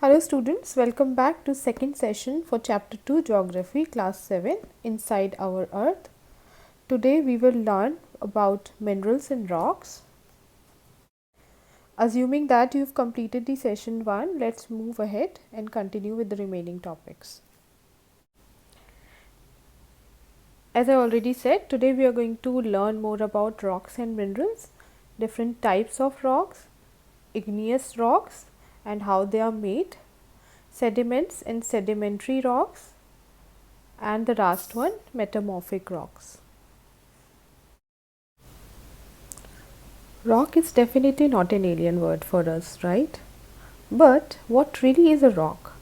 Hello students, welcome back to second session for chapter 2 Geography class 7 Inside Our Earth. Today we will learn about minerals and rocks. Assuming that you have completed the session 1, let's move ahead and continue with the remaining topics. As I already said, today we are going to learn more about rocks and minerals, different types of rocks, igneous rocks and how they are made, sediments and sedimentary rocks, and the last one, metamorphic rocks. Rock is definitely not an alien word for us, right? But what really is a rock?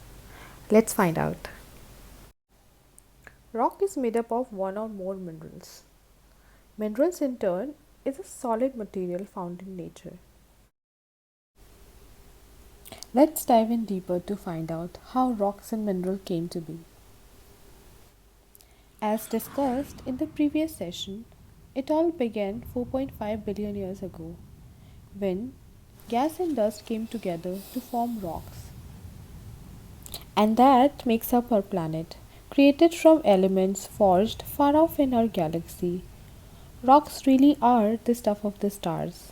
Let's find out. Rock is made up of one or more minerals. Minerals in turn is a solid material found in nature. Let's dive in deeper to find out how rocks and minerals came to be. As discussed in the previous session, it all began 4.5 billion years ago when gas and dust came together to form rocks. And that makes up our planet, created from elements forged far off in our galaxy. Rocks really are the stuff of the stars,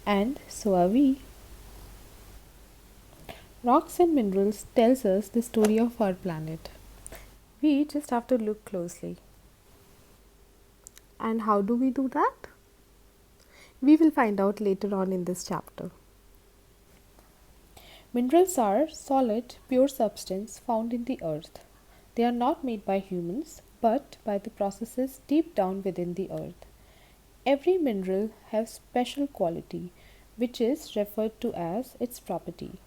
and so are we. Rocks and minerals tells us the story of our planet. We just have to look closely. And how do we do that? We will find out later on in this chapter. Minerals are solid, pure substance found in the earth. They are not made by humans, but by the processes deep down within the earth. Every mineral has special quality, which is referred to as its property.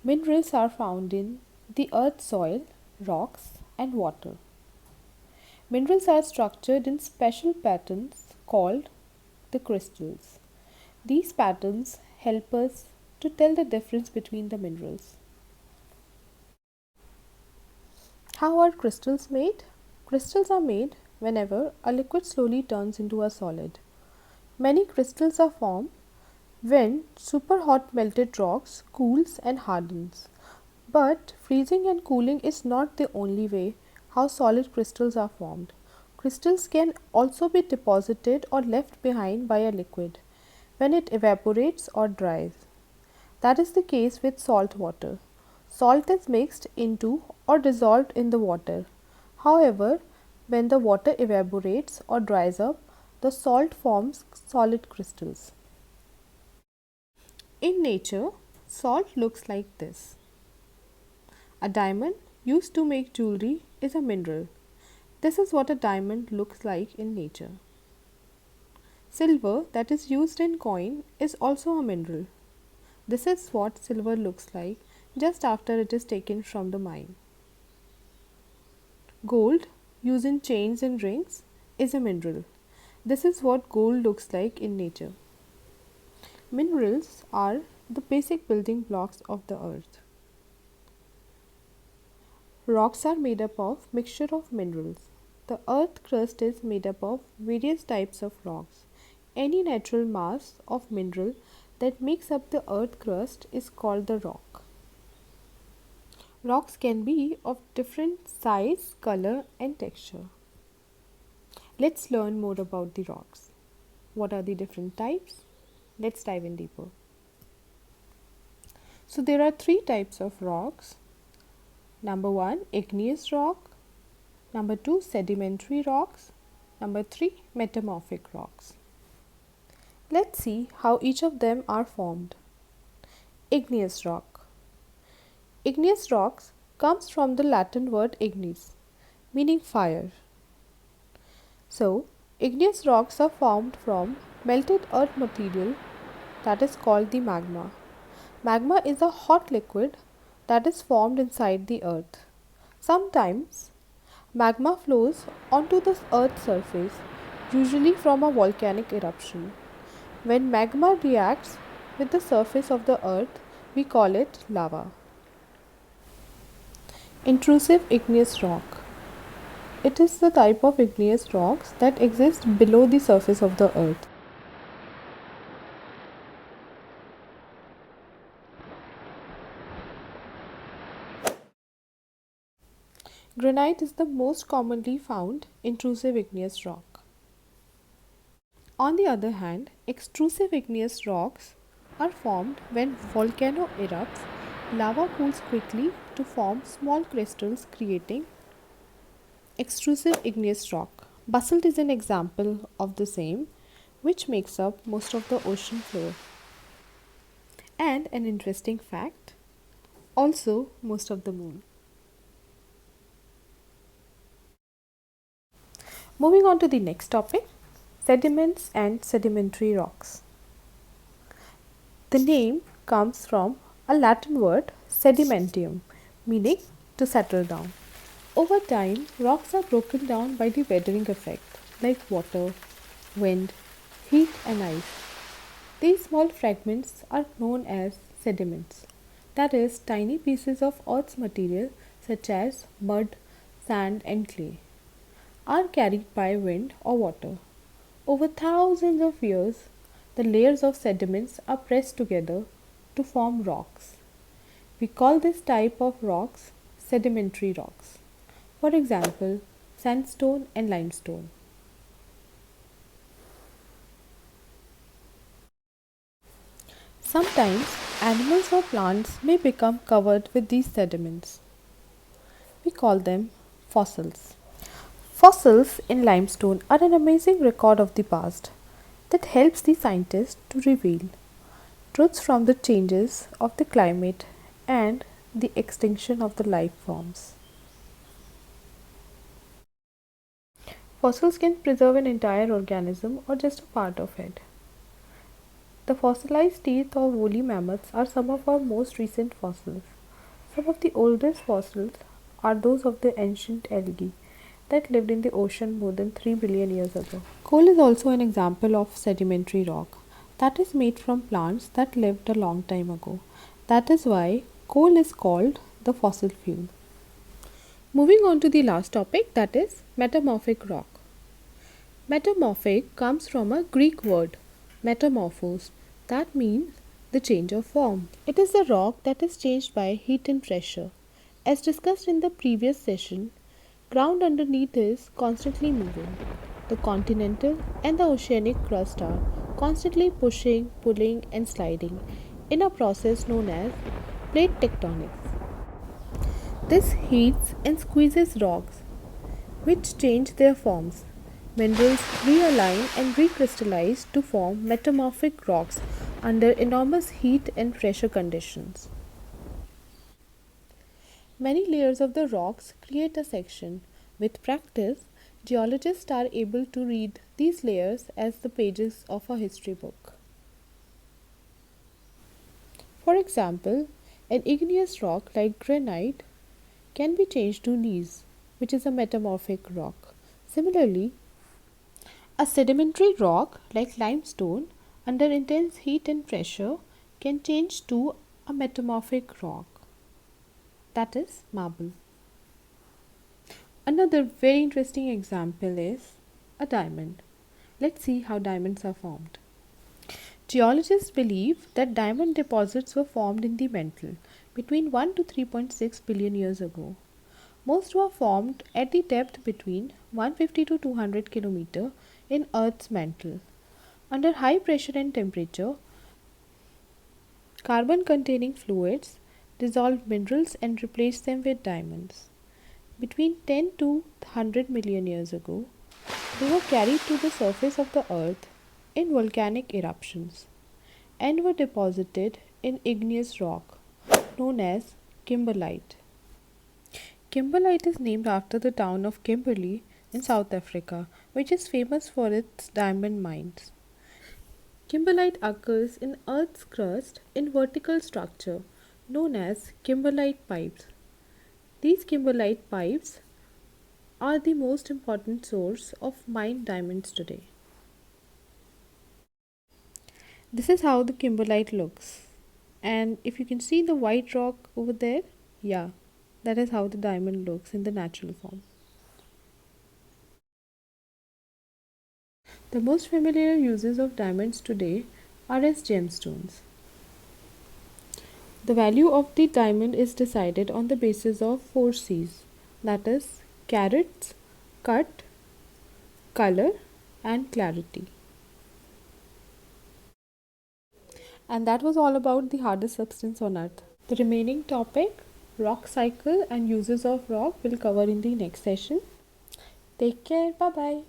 Minerals are found in the earth's soil, rocks, and water. Minerals are structured in special patterns called the crystals. These patterns help us to tell the difference between the minerals. How are crystals made? Crystals are made whenever a liquid slowly turns into a solid. Many crystals are formed when super hot melted rocks cools and hardens. But freezing and cooling is not the only way how solid crystals are formed. Crystals can also be deposited or left behind by a liquid when it evaporates or dries. That is the case with salt water. Salt is mixed into or dissolved in the water. However, when the water evaporates or dries up, the salt forms solid crystals. In nature, salt looks like this. A diamond used to make jewelry is a mineral. This is what a diamond looks like in nature. Silver that is used in coin is also a mineral. This is what silver looks like just after it is taken from the mine. Gold used in chains and rings is a mineral. This is what gold looks like in nature. Minerals are the basic building blocks of the earth. Rocks are made up of mixture of minerals. The earth crust is made up of various types of rocks. Any natural mass of mineral that makes up the earth crust is called the rock. Rocks can be of different size, color and texture. Let's learn more about the rocks. What are the different types? Let's dive in deeper. So there are three types of rocks. Number 1, igneous rock. Number 2, sedimentary rocks. Number 3, metamorphic rocks. Let's see how each of them are formed. Igneous rock. Igneous rocks comes from the Latin word ignis, meaning fire. So, igneous rocks are formed from melted earth material that is called the magma. Magma is a hot liquid that is formed inside the earth. Sometimes, magma flows onto the earth's surface, usually from a volcanic eruption. When magma reacts with the surface of the earth, we call it lava. Intrusive igneous rock. It is the type of igneous rocks that exist below the surface of the earth. Granite is the most commonly found intrusive igneous rock. On the other hand, extrusive igneous rocks are formed when volcano erupts, lava cools quickly to form small crystals creating extrusive igneous rock. Basalt is an example of the same, which makes up most of the ocean floor. And an interesting fact, also most of the moon. Moving on to the next topic, sediments and sedimentary rocks. The name comes from a Latin word sedimentium, meaning to settle down. Over time, rocks are broken down by the weathering effect, like water, wind, heat, and ice. These small fragments are known as sediments, that is, tiny pieces of Earth's material such as mud, sand, and clay, are carried by wind or water. Over thousands of years, the layers of sediments are pressed together to form rocks. We call this type of rocks sedimentary rocks. For example, sandstone and limestone. Sometimes animals or plants may become covered with these sediments. We call them fossils. Fossils in limestone are an amazing record of the past that helps the scientists to reveal truths from the changes of the climate and the extinction of the life forms. Fossils can preserve an entire organism or just a part of it. The fossilized teeth of woolly mammoths are some of our most recent fossils. Some of the oldest fossils are those of the ancient algae that lived in the ocean more than 3 billion years ago. Coal is also an example of sedimentary rock that is made from plants that lived a long time ago. That is why coal is called the fossil fuel. Moving on to the last topic, that is metamorphic rock. Metamorphic comes from a Greek word, metamorphos, that means the change of form. It is the rock that is changed by heat and pressure. As discussed in the previous session, ground underneath is constantly moving. The continental and the oceanic crust are constantly pushing, pulling, and sliding in a process known as plate tectonics. This heats and squeezes rocks, which change their forms. Minerals realign and recrystallize to form metamorphic rocks under enormous heat and pressure conditions. Many layers of the rocks create a section. With practice, geologists are able to read these layers as the pages of a history book. For example, an igneous rock like granite can be changed to gneiss, which is a metamorphic rock. Similarly, a sedimentary rock like limestone under intense heat and pressure can change to a metamorphic rock, that is marble. Another very interesting example is a diamond. Let's see how diamonds are formed. Geologists believe that diamond deposits were formed in the mantle between 1 to 3.6 billion years ago. Most were formed at the depth between 150 to 200 km in Earth's mantle. Under high pressure and temperature, carbon containing fluids dissolved minerals and replaced them with diamonds. Between 10 to 100 million years ago, they were carried to the surface of the earth in volcanic eruptions and were deposited in igneous rock known as kimberlite. Kimberlite is named after the town of Kimberley in South Africa, which is famous for its diamond mines. Kimberlite occurs in Earth's crust in vertical structure known as kimberlite pipes. These kimberlite pipes are the most important source of mined diamonds today. This is how the kimberlite looks. And if you can see the white rock over there, yeah, that is how the diamond looks in the natural form. The most familiar uses of diamonds today are as gemstones. The value of the diamond is decided on the basis of four C's: that is carats, cut, color and clarity. And that was all about the hardest substance on earth. The remaining topic, rock cycle and uses of rock, will cover in the next session. Take care. Bye bye.